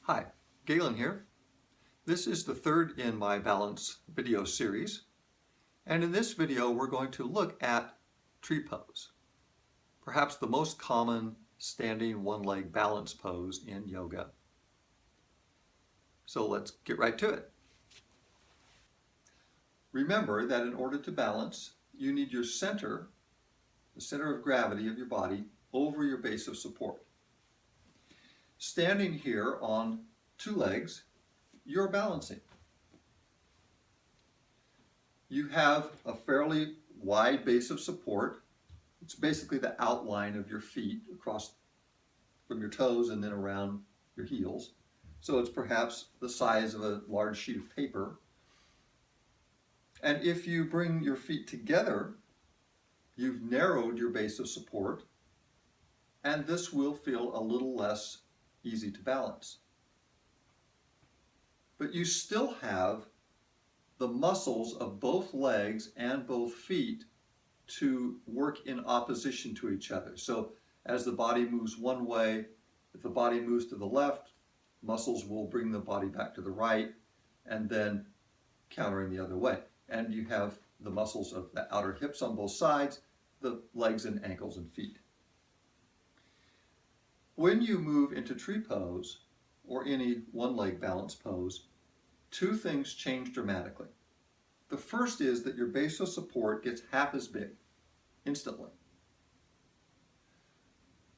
Hi, Galen here. This is the third in my balance video series, and in this video we're going to look at tree pose, perhaps the most common standing one-leg balance pose in yoga. So let's get right to it. Remember that in order to balance, you need your center, the center of gravity of your body, over your base of support. Standing here on two legs, you're balancing. You have a fairly wide base of support. It's basically the outline of your feet across from your toes and then around your heels. So it's perhaps the size of a large sheet of paper. And if you bring your feet together, you've narrowed your base of support, and this will feel a little less easy to balance. But you still have the muscles of both legs and both feet to work in opposition to each other. So as the body moves one way, if the body moves to the left, muscles will bring the body back to the right, and then countering the other way. And you have the muscles of the outer hips on both sides, the legs and ankles and feet. When you move into tree pose, or any one-leg balance pose, two things change dramatically. The first is that your base of support gets half as big, instantly.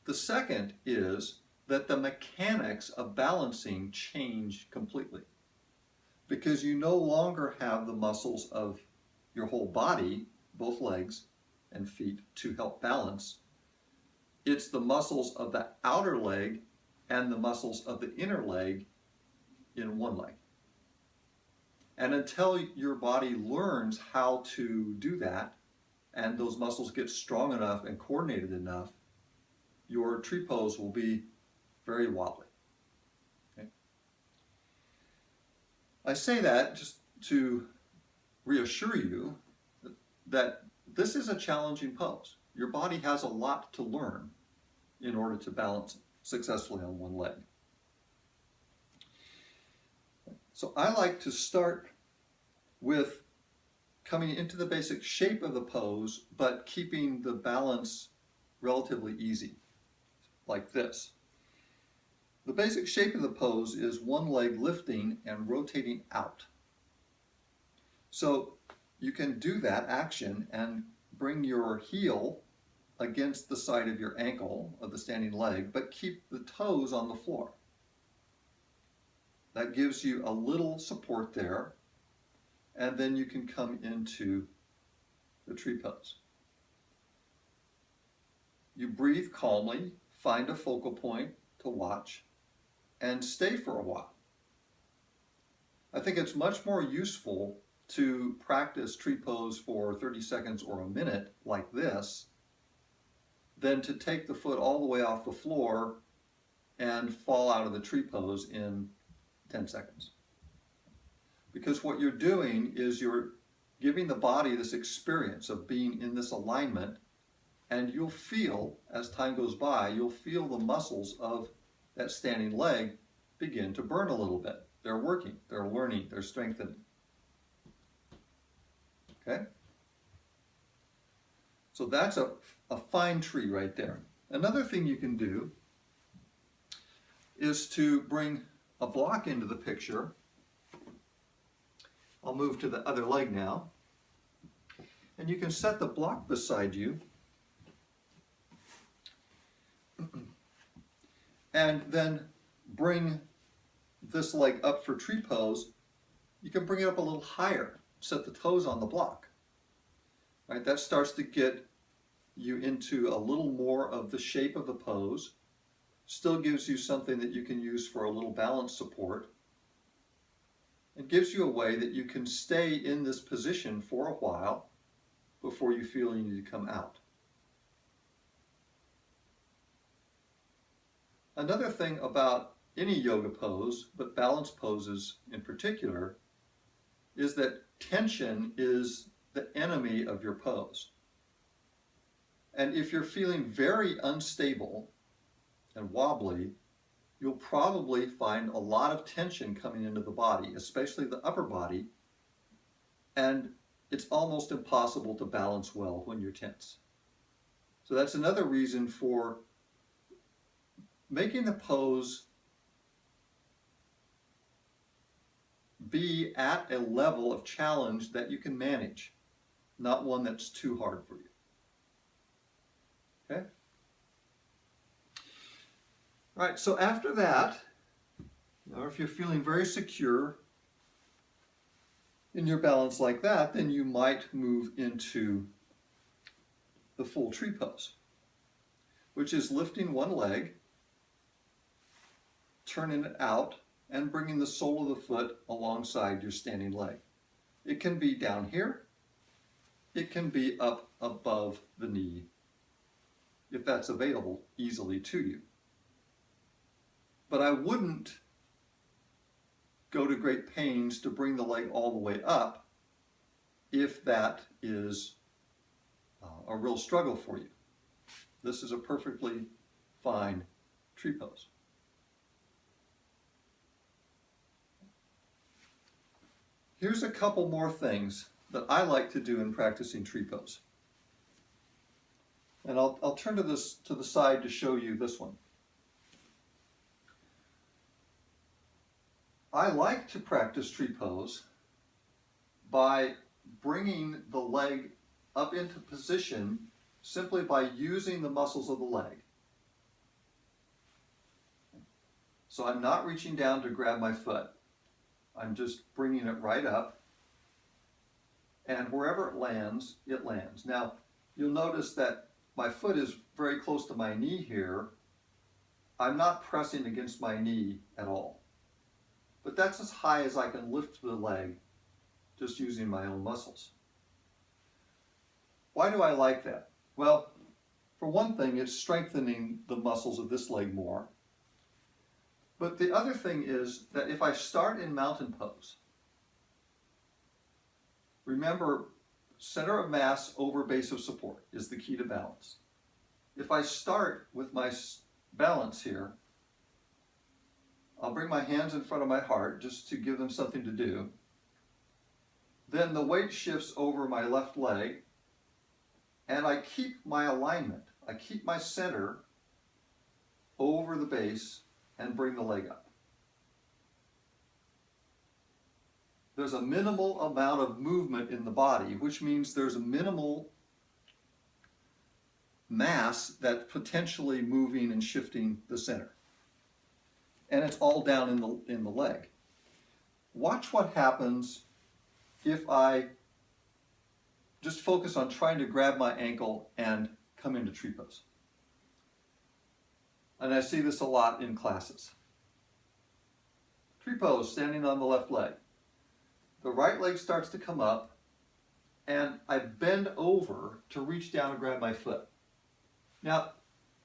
The second is that the mechanics of balancing change completely, because you no longer have the muscles of your whole body, both legs and feet, to help balance. It's the muscles of the outer leg and the muscles of the inner leg in one leg. And until your body learns how to do that, and those muscles get strong enough and coordinated enough, your tree pose will be very wobbly. Okay? I say that just to reassure you that this is a challenging pose. Your body has a lot to learn in order to balance successfully on one leg. So I like to start with coming into the basic shape of the pose, but keeping the balance relatively easy, like this. The basic shape of the pose is one leg lifting and rotating out. So you can do that action and bring your heel against the side of your ankle of the standing leg, but keep the toes on the floor. That gives you a little support there, and then you can come into the tree pose. You breathe calmly, find a focal point to watch, and stay for a while. I think it's much more useful to practice tree pose for 30 seconds or a minute like this than to take the foot all the way off the floor and fall out of the tree pose in 10 seconds. Because what you're doing is you're giving the body this experience of being in this alignment, and you'll feel, as time goes by, you'll feel the muscles of that standing leg begin to burn a little bit. They're working, they're learning, they're strengthening. Okay? So that's a fine tree right there. Another thing you can do is to bring a block into the picture. I'll move to the other leg now. And you can set the block beside you and then bring this leg up for tree pose. You can bring it up a little higher, set the toes on the block. Right, that starts to get you into a little more of the shape of the pose. Still gives you something that you can use for a little balance support. It gives you a way that you can stay in this position for a while before you feel you need to come out. Another thing about any yoga pose, but balance poses in particular, is that tension is the enemy of your pose. And if you're feeling very unstable and wobbly, you'll probably find a lot of tension coming into the body, especially the upper body, and it's almost impossible to balance well when you're tense. So that's another reason for making the pose be at a level of challenge that you can manage, not one that's too hard for you. Okay? All right, so after that, if you're feeling very secure in your balance like that, then you might move into the full tree pose, which is lifting one leg, turning it out, and bringing the sole of the foot alongside your standing leg. It can be down here, it can be up above the knee, if that's available easily to you. But I wouldn't go to great pains to bring the leg all the way up if that is a real struggle for you. This is a perfectly fine tree pose. Here's a couple more things that I like to do in practicing tree pose. And I'll turn to the side to show you this one. I like to practice tree pose by bringing the leg up into position simply by using the muscles of the leg. So I'm not reaching down to grab my foot. I'm just bringing it right up, and wherever it lands, it lands. Now, you'll notice that my foot is very close to my knee here. I'm not pressing against my knee at all. But that's as high as I can lift the leg just using my own muscles. Why do I like that? Well, for one thing, it's strengthening the muscles of this leg more. But the other thing is that if I start in mountain pose, remember, center of mass over base of support is the key to balance. If I start with my balance here, I'll bring my hands in front of my heart just to give them something to do. Then the weight shifts over my left leg, and I keep my alignment. I keep my center over the base and bring the leg up. There's a minimal amount of movement in the body, which means there's a minimal mass that's potentially moving and shifting the center. And it's all down in the leg. Watch what happens if I just focus on trying to grab my ankle and come into tree pose. And I see this a lot in classes. Tree pose, standing on the left leg. The right leg starts to come up, and I bend over to reach down and grab my foot. Now,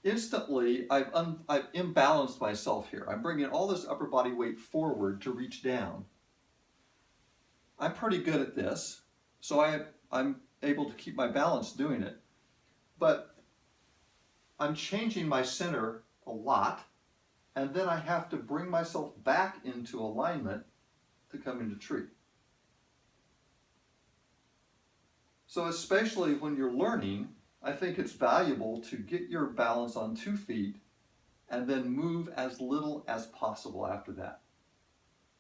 instantly, I've imbalanced myself here. I'm bringing all this upper body weight forward to reach down. I'm pretty good at this, so I'm able to keep my balance doing it. But I'm changing my center a lot, and then I have to bring myself back into alignment to come into tree. So especially when you're learning, I think it's valuable to get your balance on 2 feet and then move as little as possible after that.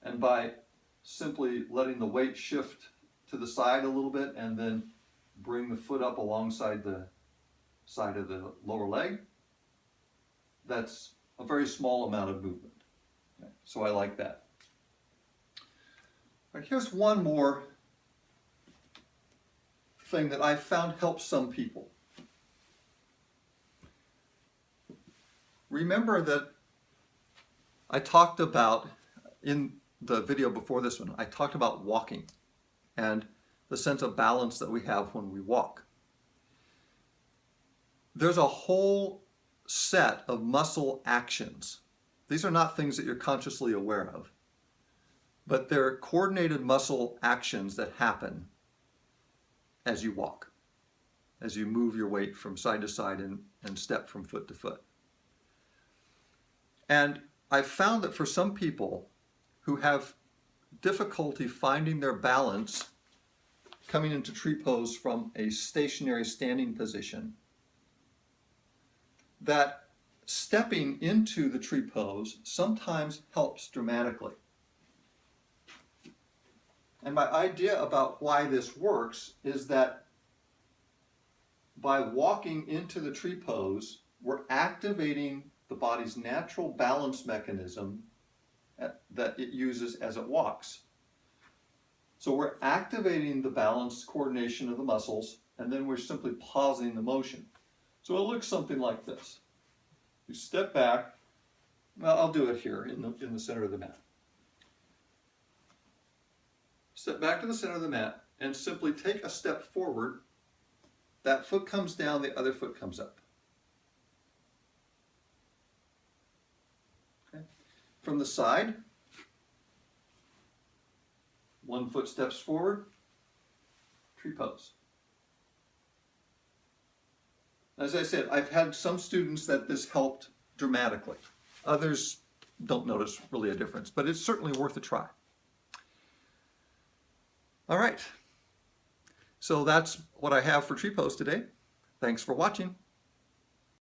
And by simply letting the weight shift to the side a little bit and then bring the foot up alongside the side of the lower leg, that's a very small amount of movement. Okay, so I like that. All right, here's one more thing that I found helps some people. Remember that I talked about, in the video before this one, I talked about walking and the sense of balance that we have when we walk. There's a whole set of muscle actions. These are not things that you're consciously aware of, but they're coordinated muscle actions that happen as you walk, as you move your weight from side to side and step from foot to foot. And I've found that for some people who have difficulty finding their balance coming into tree pose from a stationary standing position, that stepping into the tree pose sometimes helps dramatically. And my idea about why this works is that by walking into the tree pose, we're activating the body's natural balance mechanism that it uses as it walks. So we're activating the balance coordination of the muscles, and then we're simply pausing the motion. So it looks something like this. You step back. Well, I'll do it here in the center of the mat. Step back to the center of the mat and simply take a step forward. That foot comes down, the other foot comes up. Okay. From the side, one foot steps forward, tree pose. As I said, I've had some students that this helped dramatically. Others don't notice really a difference, but it's certainly worth a try. All right, so that's what I have for tree pose today. Thanks for watching.